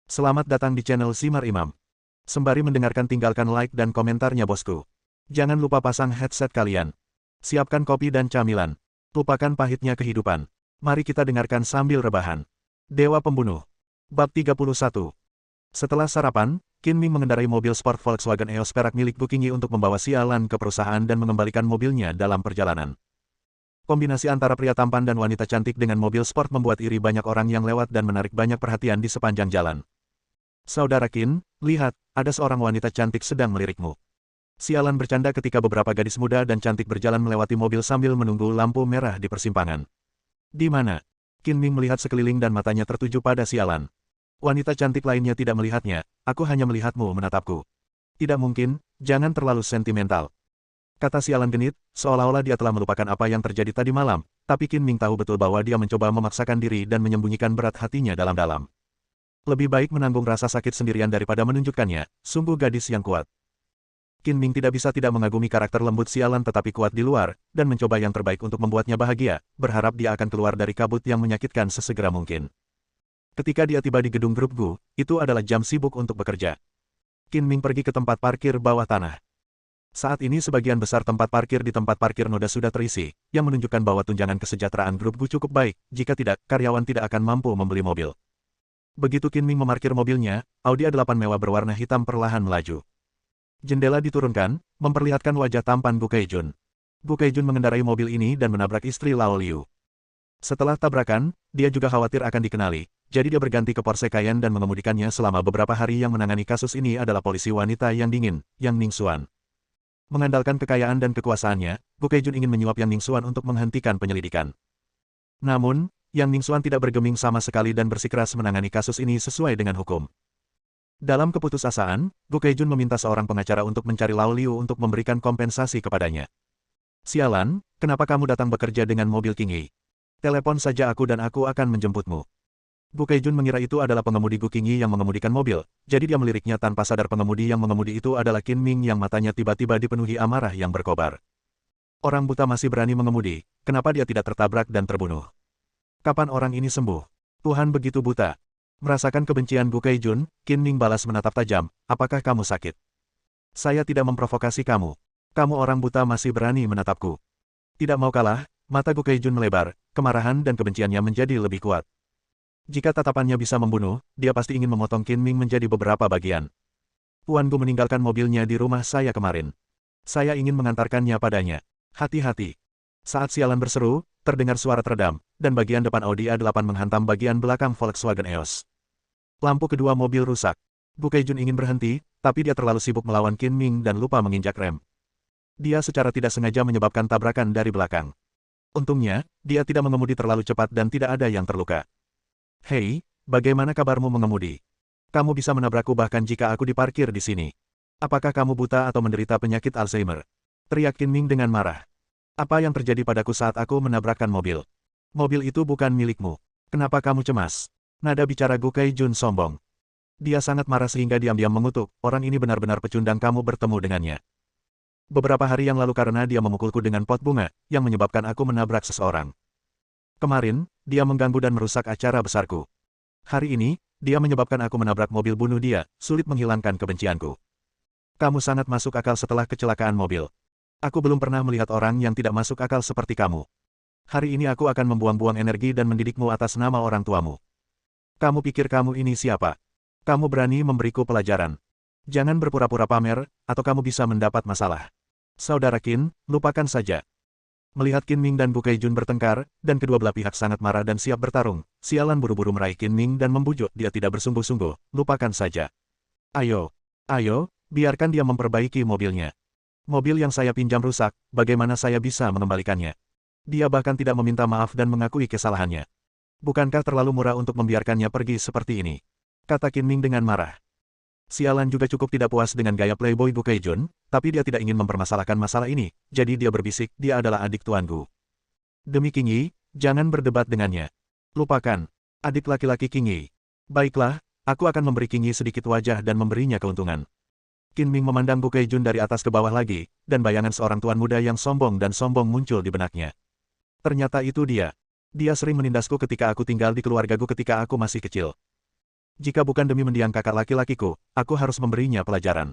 Selamat datang di channel Simar Imam. Sembari mendengarkan tinggalkan like dan komentarnya bosku. Jangan lupa pasang headset kalian. Siapkan kopi dan camilan. Lupakan pahitnya kehidupan. Mari kita dengarkan sambil rebahan. Dewa Pembunuh. Bab 31. Setelah sarapan, Qin Ming mengendarai mobil sport Volkswagen EOS perak milik Bu Qingyi untuk membawa Sialan ke perusahaan dan mengembalikan mobilnya dalam perjalanan. Kombinasi antara pria tampan dan wanita cantik dengan mobil sport membuat iri banyak orang yang lewat dan menarik banyak perhatian di sepanjang jalan. Saudara Qin, lihat, ada seorang wanita cantik sedang melirikmu. Sialan bercanda ketika beberapa gadis muda dan cantik berjalan melewati mobil sambil menunggu lampu merah di persimpangan. Di mana? Qin Ming melihat sekeliling dan matanya tertuju pada Sialan. Wanita cantik lainnya tidak melihatnya, aku hanya melihatmu menatapku. Tidak mungkin, jangan terlalu sentimental. Kata Sialan genit, seolah-olah dia telah melupakan apa yang terjadi tadi malam, tapi Qin Ming tahu betul bahwa dia mencoba memaksakan diri dan menyembunyikan berat hatinya dalam-dalam. Lebih baik menanggung rasa sakit sendirian daripada menunjukkannya, sungguh gadis yang kuat. Qin Ming tidak bisa tidak mengagumi karakter lembut Sialan tetapi kuat di luar, dan mencoba yang terbaik untuk membuatnya bahagia, berharap dia akan keluar dari kabut yang menyakitkan sesegera mungkin. Ketika dia tiba di gedung grup Gu, itu adalah jam sibuk untuk bekerja. Qin Ming pergi ke tempat parkir bawah tanah. Saat ini sebagian besar tempat parkir di tempat parkir Noda sudah terisi, yang menunjukkan bahwa tunjangan kesejahteraan grup Gu cukup baik, jika tidak, karyawan tidak akan mampu membeli mobil. Begitu Qin Ming memarkir mobilnya, Audi A8 mewah berwarna hitam perlahan melaju. Jendela diturunkan, memperlihatkan wajah tampan Gu Keijun. Gu Keijun mengendarai mobil ini dan menabrak istri Lao Liu. Setelah tabrakan, dia juga khawatir akan dikenali, jadi dia berganti ke Porsche Cayenne dan mengemudikannya selama beberapa hari. Yang menangani kasus ini adalah polisi wanita yang dingin, Yang Ningxuan. Mengandalkan kekayaan dan kekuasaannya, Gu Keijun ingin menyuap Yang Ningxuan untuk menghentikan penyelidikan. Namun, Yang Ningxuan tidak bergeming sama sekali dan bersikeras menangani kasus ini sesuai dengan hukum. Dalam keputusasaan, Gu Keijun meminta seorang pengacara untuk mencari Lao Liu untuk memberikan kompensasi kepadanya. Sialan, kenapa kamu datang bekerja dengan mobil Qingyi? Telepon saja aku dan aku akan menjemputmu. Gu Keijun mengira itu adalah pengemudi Gu Qingyi yang mengemudikan mobil, jadi dia meliriknya tanpa sadar pengemudi yang mengemudi itu adalah Qin Ming yang matanya tiba-tiba dipenuhi amarah yang berkobar. Orang buta masih berani mengemudi, kenapa dia tidak tertabrak dan terbunuh? Kapan orang ini sembuh? Tuhan begitu buta. Merasakan kebencian Gu Keijun, Qin Ming balas menatap tajam, apakah kamu sakit? Saya tidak memprovokasi kamu. Kamu orang buta masih berani menatapku. Tidak mau kalah, mata Gu Keijun melebar, kemarahan dan kebenciannya menjadi lebih kuat. Jika tatapannya bisa membunuh, dia pasti ingin memotong Qin Ming menjadi beberapa bagian. Tuan Gu meninggalkan mobilnya di rumah saya kemarin. Saya ingin mengantarkannya padanya. Hati-hati. Saat Sialan berseru, terdengar suara teredam, dan bagian depan Audi A8 menghantam bagian belakang Volkswagen EOS. Lampu kedua mobil rusak. Gu Keijun ingin berhenti, tapi dia terlalu sibuk melawan Qin Ming dan lupa menginjak rem. Dia secara tidak sengaja menyebabkan tabrakan dari belakang. Untungnya, dia tidak mengemudi terlalu cepat dan tidak ada yang terluka. Hei, bagaimana kabarmu mengemudi? Kamu bisa menabrakku bahkan jika aku diparkir di sini. Apakah kamu buta atau menderita penyakit Alzheimer? Teriak Qin Ming dengan marah. Apa yang terjadi padaku saat aku menabrakkan mobil? Mobil itu bukan milikmu. Kenapa kamu cemas? Nada bicara Gu Keijun sombong. Dia sangat marah sehingga diam-diam mengutuk, orang ini benar-benar pecundang kamu bertemu dengannya. Beberapa hari yang lalu karena dia memukulku dengan pot bunga, yang menyebabkan aku menabrak seseorang. Kemarin, dia mengganggu dan merusak acara besarku. Hari ini, dia menyebabkan aku menabrak mobil bunuh dia, sulit menghilangkan kebencianku. Kamu sangat masuk akal setelah kecelakaan mobil. Aku belum pernah melihat orang yang tidak masuk akal seperti kamu. Hari ini aku akan membuang-buang energi dan mendidikmu atas nama orang tuamu. Kamu pikir kamu ini siapa? Kamu berani memberiku pelajaran. Jangan berpura-pura pamer, atau kamu bisa mendapat masalah. Saudara Qin, lupakan saja. Melihat Qin Ming dan Gu Keijun bertengkar, dan kedua belah pihak sangat marah dan siap bertarung, Sialan buru-buru meraih Qin Ming dan membujuk dia tidak bersungguh-sungguh, lupakan saja. Ayo, biarkan dia memperbaiki mobilnya. Mobil yang saya pinjam rusak, bagaimana saya bisa mengembalikannya? Dia bahkan tidak meminta maaf dan mengakui kesalahannya. Bukankah terlalu murah untuk membiarkannya pergi seperti ini? Kata Qin Ming dengan marah. Sialan juga cukup tidak puas dengan gaya playboy Gu Keijun, tapi dia tidak ingin mempermasalahkan masalah ini, jadi dia berbisik, dia adalah adik Tuan Gu. Demi Qingyi, jangan berdebat dengannya. Lupakan. Adik laki-laki Qingyi. Baiklah, aku akan memberi Qingyi sedikit wajah dan memberinya keuntungan. Qin Ming memandang Gu Keijun dari atas ke bawah lagi, dan bayangan seorang tuan muda yang sombong dan sombong muncul di benaknya. Ternyata itu dia. Dia sering menindasku ketika aku tinggal di keluargaku ketika aku masih kecil. Jika bukan demi mendiang kakak laki-lakiku, aku harus memberinya pelajaran.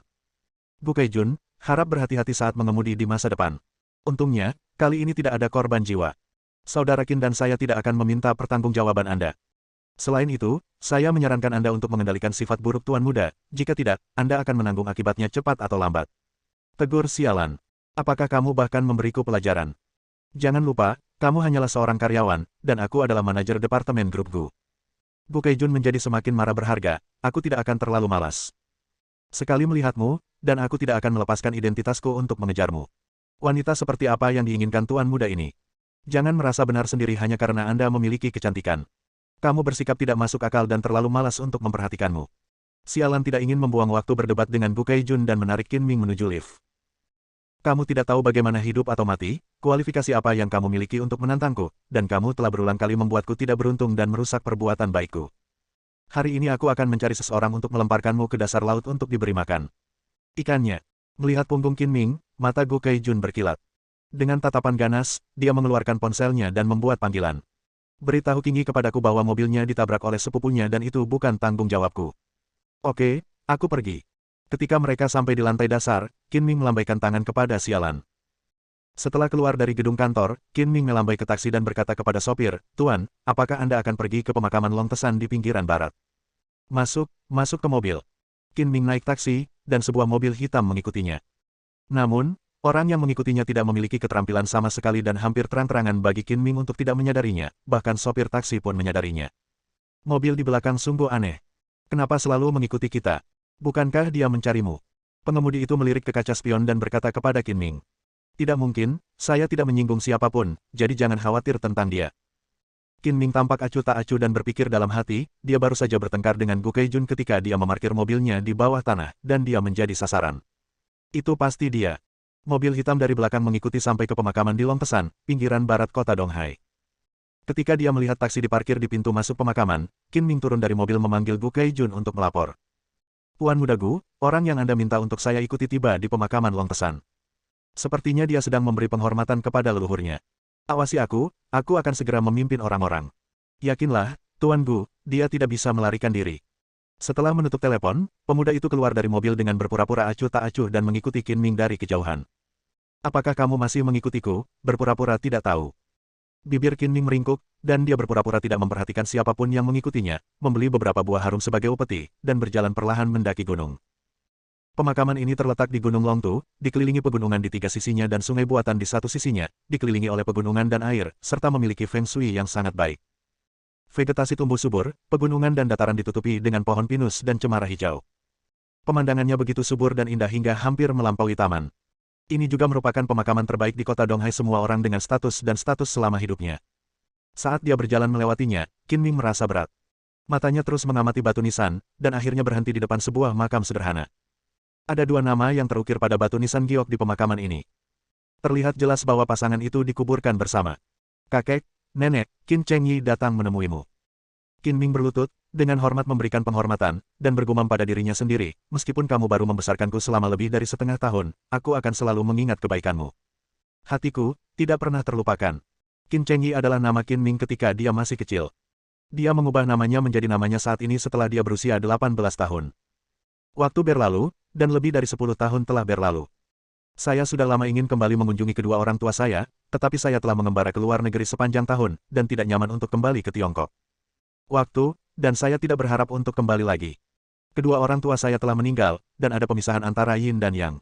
Gu Keijun, harap berhati-hati saat mengemudi di masa depan. Untungnya, kali ini tidak ada korban jiwa. Saudara Qin dan saya tidak akan meminta pertanggungjawaban Anda. Selain itu, saya menyarankan Anda untuk mengendalikan sifat buruk Tuan Muda, jika tidak, Anda akan menanggung akibatnya cepat atau lambat. Tegur sialan. Apakah kamu bahkan memberiku pelajaran? Jangan lupa, kamu hanyalah seorang karyawan, dan aku adalah manajer departemen grup Gu. Gu Keijun menjadi semakin marah berharga, aku tidak akan terlalu malas. Sekali melihatmu, dan aku tidak akan melepaskan identitasku untuk mengejarmu. Wanita seperti apa yang diinginkan Tuan Muda ini? Jangan merasa benar sendiri hanya karena Anda memiliki kecantikan. Kamu bersikap tidak masuk akal dan terlalu malas untuk memperhatikanmu. Sialan tidak ingin membuang waktu berdebat dengan Gu Keijun dan menarik Qin Ming menuju lift. Kamu tidak tahu bagaimana hidup atau mati, kualifikasi apa yang kamu miliki untuk menantangku, dan kamu telah berulang kali membuatku tidak beruntung dan merusak perbuatan baikku. Hari ini aku akan mencari seseorang untuk melemparkanmu ke dasar laut untuk diberi makan. Ikannya. Melihat punggung Qin Ming, mata Gu Keijun berkilat. Dengan tatapan ganas, dia mengeluarkan ponselnya dan membuat panggilan. Beritahu Qingyi kepadaku bahwa mobilnya ditabrak oleh sepupunya dan itu bukan tanggung jawabku. Oke, aku pergi. Ketika mereka sampai di lantai dasar, Qin Ming melambaikan tangan kepada sialan. Setelah keluar dari gedung kantor, Qin Ming melambai ke taksi dan berkata kepada sopir, "Tuan, apakah Anda akan pergi ke pemakaman Long Tesan di pinggiran barat?" Masuk ke mobil. Qin Ming naik taksi, dan sebuah mobil hitam mengikutinya. Namun, orang yang mengikutinya tidak memiliki keterampilan sama sekali dan hampir terang-terangan bagi Qin Ming untuk tidak menyadarinya, bahkan sopir taksi pun menyadarinya. Mobil di belakang sungguh aneh. Kenapa selalu mengikuti kita? Bukankah dia mencarimu? Pengemudi itu melirik ke kaca spion dan berkata kepada Qin Ming. Tidak mungkin, saya tidak menyinggung siapapun, jadi jangan khawatir tentang dia. Qin Ming tampak acuh tak acuh dan berpikir dalam hati, dia baru saja bertengkar dengan Gu Keijun ketika dia memarkir mobilnya di bawah tanah, dan dia menjadi sasaran. Itu pasti dia. Mobil hitam dari belakang mengikuti sampai ke pemakaman di Long Tesan, pinggiran barat kota Donghai. Ketika dia melihat taksi diparkir di pintu masuk pemakaman, Qin Ming turun dari mobil memanggil Gu Keijun untuk melapor. Tuan Muda Gu, orang yang Anda minta untuk saya ikuti tiba di pemakaman Long Tesan. Sepertinya dia sedang memberi penghormatan kepada leluhurnya. Awasi aku akan segera memimpin orang-orang. Yakinlah, Tuan Gu, dia tidak bisa melarikan diri. Setelah menutup telepon, pemuda itu keluar dari mobil dengan berpura-pura acuh tak acuh dan mengikuti Qin Ming dari kejauhan. Apakah kamu masih mengikutiku? Berpura-pura tidak tahu. Bibir Qin Ming meringkuk, dan dia berpura-pura tidak memperhatikan siapapun yang mengikutinya, membeli beberapa buah harum sebagai upeti, dan berjalan perlahan mendaki gunung. Pemakaman ini terletak di Gunung Longtu, dikelilingi pegunungan di tiga sisinya dan sungai buatan di satu sisinya, dikelilingi oleh pegunungan dan air, serta memiliki feng shui yang sangat baik. Vegetasi tumbuh subur, pegunungan dan dataran ditutupi dengan pohon pinus dan cemara hijau. Pemandangannya begitu subur dan indah hingga hampir melampaui taman. Ini juga merupakan pemakaman terbaik di kota Donghai semua orang dengan status selama hidupnya. Saat dia berjalan melewatinya, Qin Ming merasa berat. Matanya terus mengamati batu nisan, dan akhirnya berhenti di depan sebuah makam sederhana. Ada dua nama yang terukir pada batu nisan giok di pemakaman ini. Terlihat jelas bahwa pasangan itu dikuburkan bersama. Kakek, nenek, Qin Chengyi datang menemuimu. Qin Ming berlutut, dengan hormat memberikan penghormatan, dan bergumam pada dirinya sendiri, meskipun kamu baru membesarkanku selama lebih dari setengah tahun, aku akan selalu mengingat kebaikanmu. Hatiku, tidak pernah terlupakan. Qin Chengyi adalah nama Qin Ming ketika dia masih kecil. Dia mengubah namanya menjadi namanya saat ini setelah dia berusia 18 tahun. Waktu berlalu, dan lebih dari 10 tahun telah berlalu. Saya sudah lama ingin kembali mengunjungi kedua orang tua saya, tetapi saya telah mengembara ke luar negeri sepanjang tahun, dan tidak nyaman untuk kembali ke Tiongkok. Waktu, dan saya tidak berharap untuk kembali lagi. Kedua orang tua saya telah meninggal, dan ada pemisahan antara Yin dan Yang.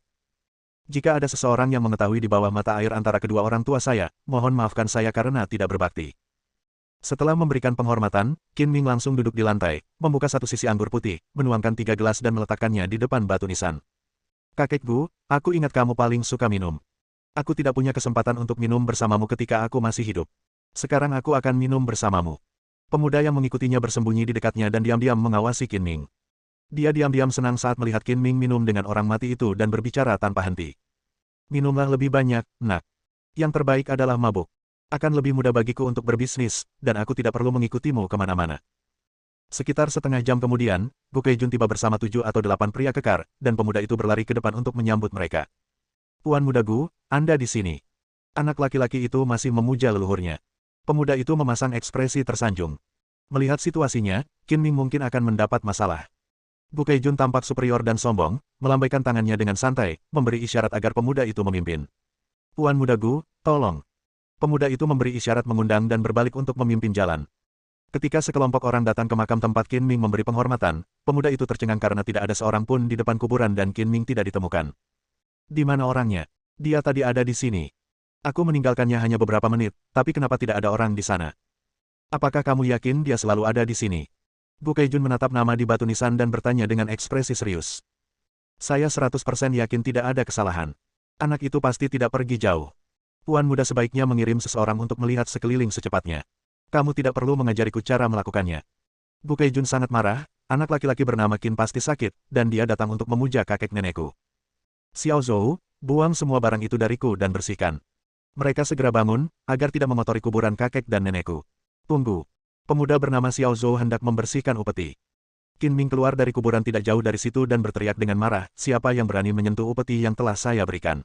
Jika ada seseorang yang mengetahui di bawah mata air antara kedua orang tua saya, mohon maafkan saya karena tidak berbakti. Setelah memberikan penghormatan, Qin Ming langsung duduk di lantai, membuka satu sisi anggur putih, menuangkan 3 gelas dan meletakkannya di depan batu nisan. Kakek Gu, aku ingat kamu paling suka minum. Aku tidak punya kesempatan untuk minum bersamamu ketika aku masih hidup. Sekarang aku akan minum bersamamu. Pemuda yang mengikutinya bersembunyi di dekatnya dan diam-diam mengawasi Qin Ming. Dia diam-diam senang saat melihat Qin Ming minum dengan orang mati itu dan berbicara tanpa henti. Minumlah lebih banyak, nak. Yang terbaik adalah mabuk. Akan lebih mudah bagiku untuk berbisnis, dan aku tidak perlu mengikutimu kemana-mana. Sekitar setengah jam kemudian, Gu Keijun tiba bersama 7 atau 8 pria kekar, dan pemuda itu berlari ke depan untuk menyambut mereka. Tuan Muda Gu, Anda di sini. Anak laki-laki itu masih memuja leluhurnya. Pemuda itu memasang ekspresi tersanjung. Melihat situasinya, Qin Ming mungkin akan mendapat masalah. Bu Keijun tampak superior dan sombong, melambaikan tangannya dengan santai, memberi isyarat agar pemuda itu memimpin. Tuan Muda Gu, tolong. Pemuda itu memberi isyarat mengundang dan berbalik untuk memimpin jalan. Ketika sekelompok orang datang ke makam tempat Qin Ming memberi penghormatan, pemuda itu tercengang karena tidak ada seorang pun di depan kuburan dan Qin Ming tidak ditemukan. Di mana orangnya? Dia tadi ada di sini. Aku meninggalkannya hanya beberapa menit, tapi kenapa tidak ada orang di sana? Apakah kamu yakin dia selalu ada di sini? Bu Keijun menatap nama di batu nisan dan bertanya dengan ekspresi serius. Saya 100% yakin tidak ada kesalahan. Anak itu pasti tidak pergi jauh. Tuan Muda sebaiknya mengirim seseorang untuk melihat sekeliling secepatnya. Kamu tidak perlu mengajariku cara melakukannya. Bu Keijun sangat marah, anak laki-laki bernama Qin pasti sakit, dan dia datang untuk memuja kakek nenekku. Xiao Zhou, buang semua barang itu dariku dan bersihkan. Mereka segera bangun, agar tidak mengotori kuburan kakek dan nenekku. Tunggu. Pemuda bernama Xiao Zhou hendak membersihkan upeti. Qin Ming keluar dari kuburan tidak jauh dari situ dan berteriak dengan marah, siapa yang berani menyentuh upeti yang telah saya berikan.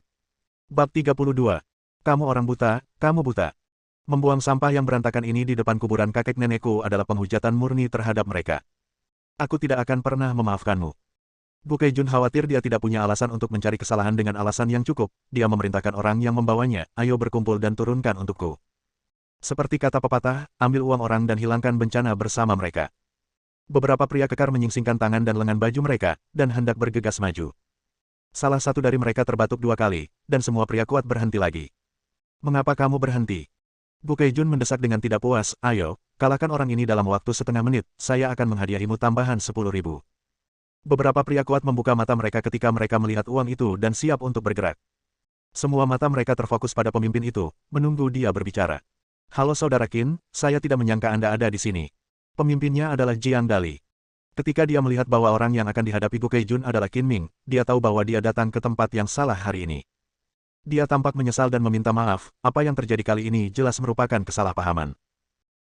Bab 32. Kamu orang buta, kamu buta. Membuang sampah yang berantakan ini di depan kuburan kakek nenekku adalah penghujatan murni terhadap mereka. Aku tidak akan pernah memaafkanmu. Bu Keijun khawatir dia tidak punya alasan untuk mencari kesalahan dengan alasan yang cukup, dia memerintahkan orang yang membawanya, ayo berkumpul dan turunkan untukku. Seperti kata pepatah, ambil uang orang dan hilangkan bencana bersama mereka. Beberapa pria kekar menyingsingkan tangan dan lengan baju mereka, dan hendak bergegas maju. Salah satu dari mereka terbatuk 2 kali, dan semua pria kuat berhenti lagi. Mengapa kamu berhenti? Bu Keijun mendesak dengan tidak puas, ayo, kalahkan orang ini dalam waktu setengah menit, saya akan menghadiahimu tambahan 10.000. Beberapa pria kuat membuka mata mereka ketika mereka melihat uang itu dan siap untuk bergerak. Semua mata mereka terfokus pada pemimpin itu, menunggu dia berbicara. Halo Saudara Qin, saya tidak menyangka Anda ada di sini. Pemimpinnya adalah Jiang Dali. Ketika dia melihat bahwa orang yang akan dihadapi Bu Keijun adalah Qin Ming, dia tahu bahwa dia datang ke tempat yang salah hari ini. Dia tampak menyesal dan meminta maaf, apa yang terjadi kali ini jelas merupakan kesalahpahaman.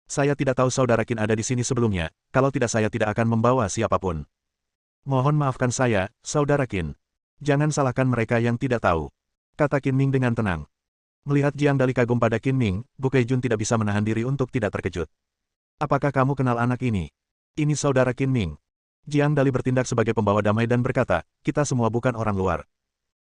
Saya tidak tahu Saudara Qin ada di sini sebelumnya, kalau tidak saya tidak akan membawa siapapun. Mohon maafkan saya, Saudara Qin. Jangan salahkan mereka yang tidak tahu. Kata Qin Ming dengan tenang. Melihat Jiang Dali kagum pada Qin Ming, Bu Keijun tidak bisa menahan diri untuk tidak terkejut. Apakah kamu kenal anak ini? Ini Saudara Qin Ming. Jiang Dali bertindak sebagai pembawa damai dan berkata, kita semua bukan orang luar.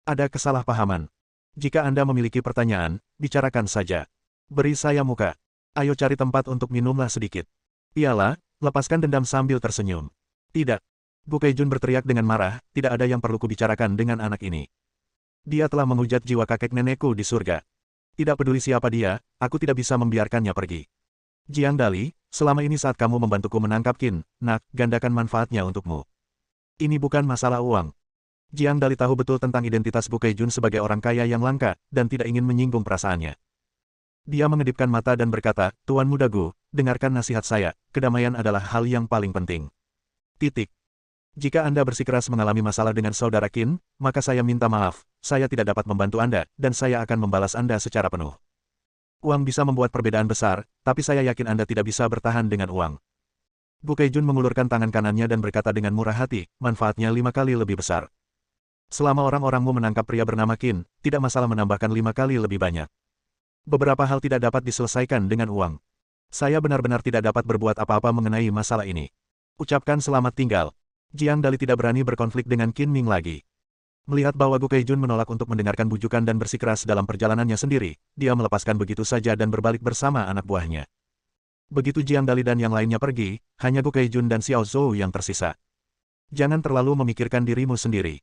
Ada kesalahpahaman. Jika Anda memiliki pertanyaan, bicarakan saja. Beri saya muka. Ayo cari tempat untuk minumlah sedikit. Piala, lepaskan dendam sambil tersenyum. Tidak. Bu Keijun berteriak dengan marah, tidak ada yang perlu kubicarakan dengan anak ini. Dia telah menghujat jiwa kakek nenekku di surga. Tidak peduli siapa dia, aku tidak bisa membiarkannya pergi. Jiang Dali, selama ini saat kamu membantuku menangkap Qin, nak, gandakan manfaatnya untukmu. Ini bukan masalah uang. Jiang Dali tahu betul tentang identitas Bu Keijun sebagai orang kaya yang langka, dan tidak ingin menyinggung perasaannya. Dia mengedipkan mata dan berkata, Tuan Muda Gu, dengarkan nasihat saya, kedamaian adalah hal yang paling penting. Titik. Jika Anda bersikeras mengalami masalah dengan Saudara Qin, maka saya minta maaf, saya tidak dapat membantu Anda, dan saya akan membalas Anda secara penuh. Uang bisa membuat perbedaan besar, tapi saya yakin Anda tidak bisa bertahan dengan uang. Bu Keijun mengulurkan tangan kanannya dan berkata dengan murah hati, manfaatnya 5 kali lebih besar. Selama orang-orangmu menangkap pria bernama Qin, tidak masalah menambahkan 5 kali lebih banyak. Beberapa hal tidak dapat diselesaikan dengan uang. Saya benar-benar tidak dapat berbuat apa-apa mengenai masalah ini. Ucapkan selamat tinggal. Jiang Dali tidak berani berkonflik dengan Qin Ming lagi. Melihat bahwa Gu Keijun menolak untuk mendengarkan bujukan dan bersikeras dalam perjalanannya sendiri, dia melepaskan begitu saja dan berbalik bersama anak buahnya. Begitu Jiang Dali dan yang lainnya pergi, hanya Gu Keijun dan Xiao Zhou yang tersisa. Jangan terlalu memikirkan dirimu sendiri.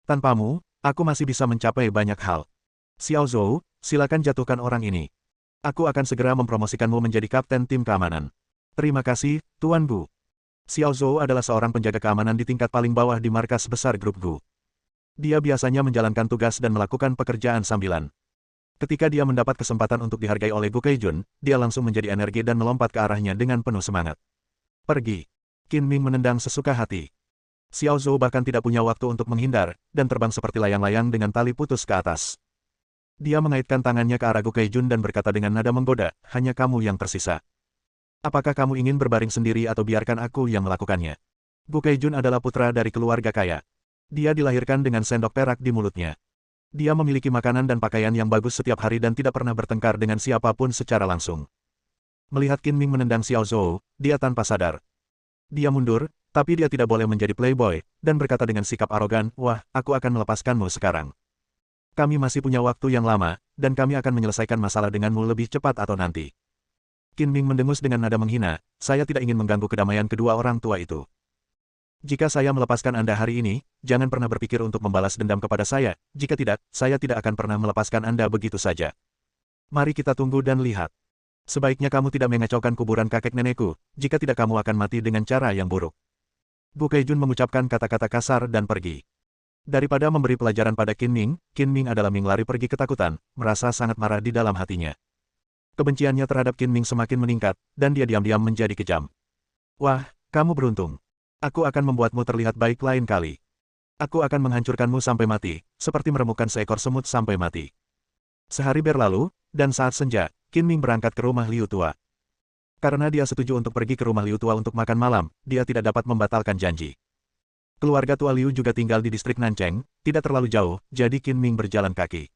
Tanpamu, aku masih bisa mencapai banyak hal. Xiao Zhou, silakan jatuhkan orang ini. Aku akan segera mempromosikanmu menjadi kapten tim keamanan. Terima kasih, Tuan Gu. Xiao Zhou adalah seorang penjaga keamanan di tingkat paling bawah di markas besar grup Gu. Dia biasanya menjalankan tugas dan melakukan pekerjaan sambilan. Ketika dia mendapat kesempatan untuk dihargai oleh Gu Keijun, dia langsung menjadi energi dan melompat ke arahnya dengan penuh semangat. Pergi. Qin Ming menendang sesuka hati. Xiao Zhou bahkan tidak punya waktu untuk menghindar, dan terbang seperti layang-layang dengan tali putus ke atas. Dia mengaitkan tangannya ke arah Gu Keijun dan berkata dengan nada menggoda, hanya kamu yang tersisa. Apakah kamu ingin berbaring sendiri atau biarkan aku yang melakukannya? Gu Keijun adalah putra dari keluarga kaya. Dia dilahirkan dengan sendok perak di mulutnya. Dia memiliki makanan dan pakaian yang bagus setiap hari dan tidak pernah bertengkar dengan siapapun secara langsung. Melihat Qin Ming menendang Xiao Zhou, dia tanpa sadar. Dia mundur, tapi dia tidak boleh menjadi playboy, dan berkata dengan sikap arogan, "Wah, aku akan melepaskanmu sekarang. Kami masih punya waktu yang lama, dan kami akan menyelesaikan masalah denganmu lebih cepat atau nanti." Qin Ming mendengus dengan nada menghina, "Saya tidak ingin mengganggu kedamaian kedua orang tua itu. Jika saya melepaskan Anda hari ini, jangan pernah berpikir untuk membalas dendam kepada saya, jika tidak, saya tidak akan pernah melepaskan Anda begitu saja. Mari kita tunggu dan lihat. Sebaiknya kamu tidak mengacaukan kuburan kakek nenekku, jika tidak kamu akan mati dengan cara yang buruk." Bu Keijun mengucapkan kata-kata kasar dan pergi. Daripada memberi pelajaran pada Qin Ming adalah Ming lari pergi ketakutan, merasa sangat marah di dalam hatinya. Kebenciannya terhadap Qin Ming semakin meningkat, dan dia diam-diam menjadi kejam. "Wah, kamu beruntung. Aku akan membuatmu terlihat baik lain kali. Aku akan menghancurkanmu sampai mati, seperti meremukkan seekor semut sampai mati." Sehari berlalu, dan saat senja, Qin Ming berangkat ke rumah Liu Tua. Karena dia setuju untuk pergi ke rumah Liu Tua untuk makan malam, dia tidak dapat membatalkan janji. Keluarga tua Liu juga tinggal di distrik Nancheng, tidak terlalu jauh, jadi Qin Ming berjalan kaki.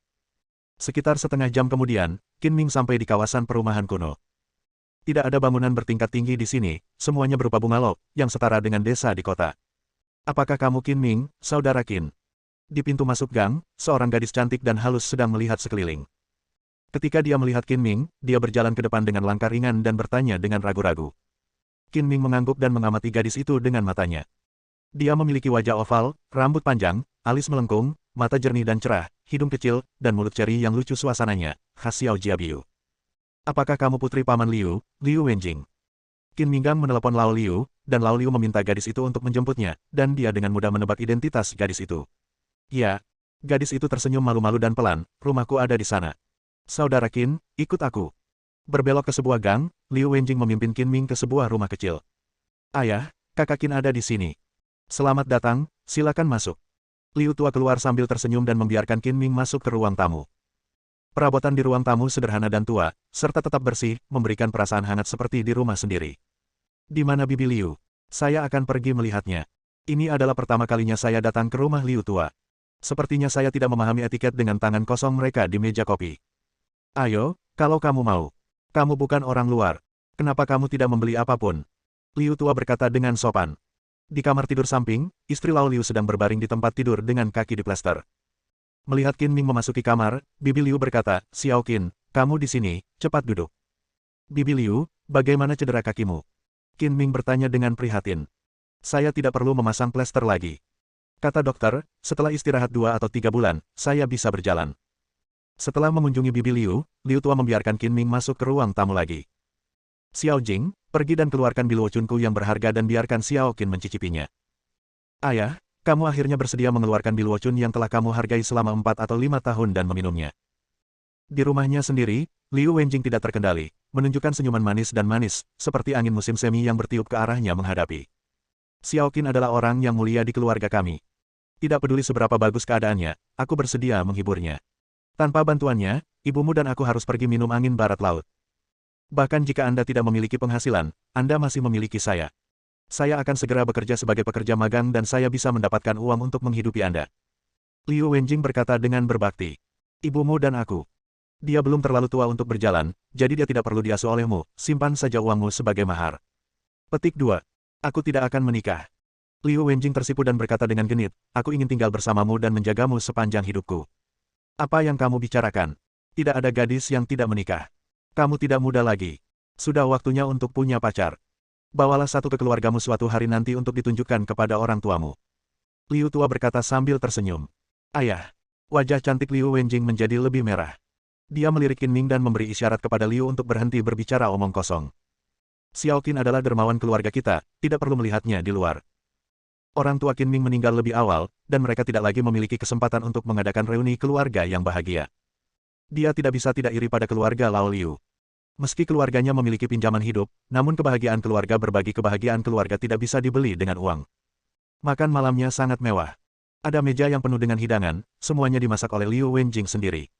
Sekitar setengah jam kemudian, Qin Ming sampai di kawasan perumahan kuno. Tidak ada bangunan bertingkat tinggi di sini, semuanya berupa bungalov, yang setara dengan desa di kota. "Apakah kamu Qin Ming, saudara Qin?" Di pintu masuk gang, seorang gadis cantik dan halus sedang melihat sekeliling. Ketika dia melihat Qin Ming, dia berjalan ke depan dengan langkah ringan dan bertanya dengan ragu-ragu. Qin Ming mengangguk dan mengamati gadis itu dengan matanya. Dia memiliki wajah oval, rambut panjang, alis melengkung, mata jernih dan cerah, hidung kecil, dan mulut ceri yang lucu suasananya, khas Xiao Jiabiu. "Apakah kamu putri Paman Liu, Liu Wenjing?" Qin Minggang menelepon Lao Liu, dan Lao Liu meminta gadis itu untuk menjemputnya, dan dia dengan mudah menebak identitas gadis itu. "Ya." Gadis itu tersenyum malu-malu dan pelan, "Rumahku ada di sana. Saudara Qin, ikut aku." Berbelok ke sebuah gang, Liu Wenjing memimpin Qin Ming ke sebuah rumah kecil. "Ayah, kakak Qin ada di sini. Selamat datang, silakan masuk." Liu Tua keluar sambil tersenyum dan membiarkan Qin Ming masuk ke ruang tamu. Perabotan di ruang tamu sederhana dan tua, serta tetap bersih, memberikan perasaan hangat seperti di rumah sendiri. "Di mana Bibi Liu? Saya akan pergi melihatnya. Ini adalah pertama kalinya saya datang ke rumah Liu Tua. Sepertinya saya tidak memahami etiket dengan tangan kosong mereka di meja kopi." "Ayo, kalau kamu mau. Kamu bukan orang luar. Kenapa kamu tidak membeli apapun?" Liu Tua berkata dengan sopan. Di kamar tidur samping, istri Lao Liu sedang berbaring di tempat tidur dengan kaki diplester. Melihat Qin Ming memasuki kamar, Bibi Liu berkata, "Xiao Qin, kamu di sini, cepat duduk." "Bibi Liu, bagaimana cedera kakimu?" Qin Ming bertanya dengan prihatin. "Saya tidak perlu memasang plester lagi. Kata dokter, setelah istirahat 2 atau 3 bulan, saya bisa berjalan." Setelah mengunjungi Bibi Liu, Liu Tua membiarkan Qin Ming masuk ke ruang tamu lagi. "Xiao Jing, pergi dan keluarkan bilwocunku yang berharga dan biarkan Xiao Qin mencicipinya." "Ayah, kamu akhirnya bersedia mengeluarkan bilwocun yang telah kamu hargai selama 4 atau 5 tahun dan meminumnya." Di rumahnya sendiri, Liu Wenjing tidak terkendali, menunjukkan senyuman manis dan manis, seperti angin musim semi yang bertiup ke arahnya menghadapi. "Xiao Qin adalah orang yang mulia di keluarga kami. Tidak peduli seberapa bagus keadaannya, aku bersedia menghiburnya. Tanpa bantuannya, ibumu dan aku harus pergi minum angin barat laut. Bahkan jika Anda tidak memiliki penghasilan, Anda masih memiliki saya. Saya akan segera bekerja sebagai pekerja magang dan saya bisa mendapatkan uang untuk menghidupi Anda." Liu Wenjing berkata dengan berbakti. "Ibumu dan aku. Dia belum terlalu tua untuk berjalan, jadi dia tidak perlu diasuh olehmu, simpan saja uangmu sebagai mahar." Petik 2. "Aku tidak akan menikah." Liu Wenjing tersipu dan berkata dengan genit, "Aku ingin tinggal bersamamu dan menjagamu sepanjang hidupku." "Apa yang kamu bicarakan? Tidak ada gadis yang tidak menikah. Kamu tidak muda lagi. Sudah waktunya untuk punya pacar. Bawalah satu ke keluargamu suatu hari nanti untuk ditunjukkan kepada orang tuamu." Liu Tua berkata sambil tersenyum. "Ayah." Wajah cantik Liu Wenjing menjadi lebih merah. Dia melirik Qin Ming dan memberi isyarat kepada Liu untuk berhenti berbicara omong kosong. "Xiao Qin adalah dermawan keluarga kita, tidak perlu melihatnya di luar." Orang tua Qin Ming meninggal lebih awal, dan mereka tidak lagi memiliki kesempatan untuk mengadakan reuni keluarga yang bahagia. Dia tidak bisa tidak iri pada keluarga Lao Liu. Meski keluarganya memiliki pinjaman hidup, namun kebahagiaan keluarga berbagi kebahagiaan keluarga tidak bisa dibeli dengan uang. Makan malamnya sangat mewah. Ada meja yang penuh dengan hidangan, semuanya dimasak oleh Liu Wenjing sendiri.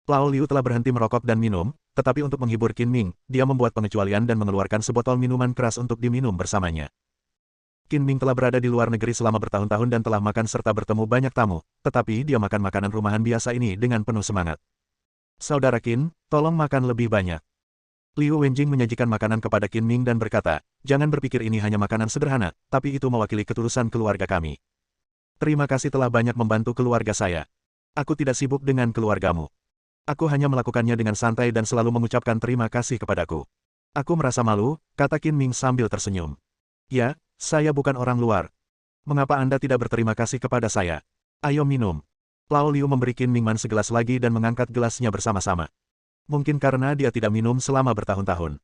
Lao Liu telah berhenti merokok dan minum, tetapi untuk menghibur Qin Ming, dia membuat pengecualian dan mengeluarkan sebotol minuman keras untuk diminum bersamanya. Qin Ming telah berada di luar negeri selama bertahun-tahun dan telah makan serta bertemu banyak tamu, tetapi dia makan makanan rumahan biasa ini dengan penuh semangat. "Saudara Qin, tolong makan lebih banyak." Liu Wenjing menyajikan makanan kepada Qin Ming dan berkata, jangan berpikir ini hanya makanan sederhana, tapi itu mewakili ketulusan keluarga kami. Terima kasih telah banyak membantu keluarga saya. Aku tidak sibuk dengan keluargamu. Aku hanya melakukannya dengan santai dan selalu mengucapkan terima kasih kepadaku. Aku merasa malu, kata Qin Ming sambil tersenyum. Ya, saya bukan orang luar. Mengapa Anda tidak berterima kasih kepada saya? Ayo minum. Lao Liu memberi Qin Ming Man segelas lagi dan mengangkat gelasnya bersama-sama. Mungkin karena dia tidak minum selama bertahun-tahun.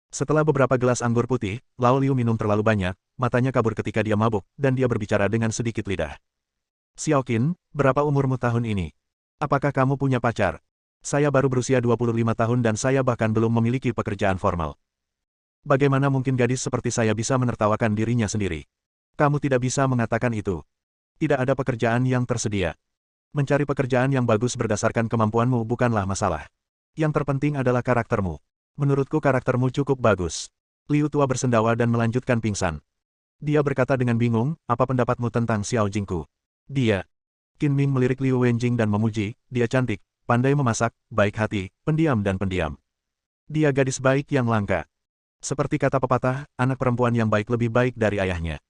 Setelah beberapa gelas anggur putih, Lao Liu minum terlalu banyak, matanya kabur ketika dia mabuk, dan dia berbicara dengan sedikit lidah. Xiao Qin, berapa umurmu tahun ini? Apakah kamu punya pacar? Saya baru berusia 25 tahun dan saya bahkan belum memiliki pekerjaan formal. Bagaimana mungkin gadis seperti saya bisa menertawakan dirinya sendiri? Kamu tidak bisa mengatakan itu. Tidak ada pekerjaan yang tersedia. Mencari pekerjaan yang bagus berdasarkan kemampuanmu bukanlah masalah. Yang terpenting adalah karaktermu. Menurutku karaktermu cukup bagus. Liu tua bersendawa dan melanjutkan pingsan. Dia berkata dengan bingung, apa pendapatmu tentang Xiao Jingku? Dia. Qin Ming melirik Liu Wenjing dan memuji, dia cantik, pandai memasak, baik hati, pendiam dan pendiam. Dia gadis baik yang langka. Seperti kata pepatah, anak perempuan yang baik lebih baik dari ayahnya.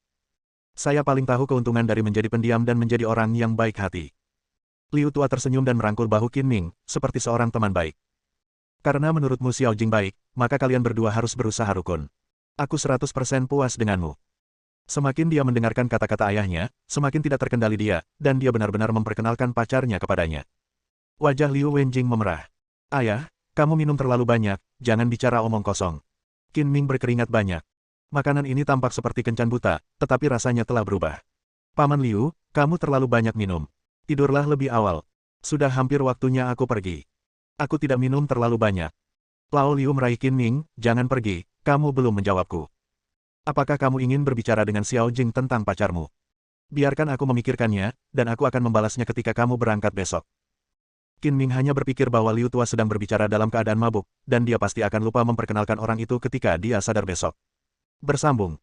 Saya paling tahu keuntungan dari menjadi pendiam dan menjadi orang yang baik hati. Liu tua tersenyum dan merangkul bahu Qin Ming, seperti seorang teman baik. Karena menurutmu Xiao Jing baik, maka kalian berdua harus berusaha rukun. Aku 100% puas denganmu. Semakin dia mendengarkan kata-kata ayahnya, semakin tidak terkendali dia, dan dia benar-benar memperkenalkan pacarnya kepadanya. Wajah Liu Wenjing memerah. Ayah, kamu minum terlalu banyak, jangan bicara omong kosong. Qin Ming berkeringat banyak. Makanan ini tampak seperti kencan buta, tetapi rasanya telah berubah. Paman Liu, kamu terlalu banyak minum. Tidurlah lebih awal. Sudah hampir waktunya aku pergi. Aku tidak minum terlalu banyak. Lao Liu meraih Qin Ming, jangan pergi, kamu belum menjawabku. Apakah kamu ingin berbicara dengan Xiao Jing tentang pacarmu? Biarkan aku memikirkannya, dan aku akan membalasnya ketika kamu berangkat besok. Qin Ming hanya berpikir bahwa Liu tua sedang berbicara dalam keadaan mabuk, dan dia pasti akan lupa memperkenalkan orang itu ketika dia sadar besok. Bersambung.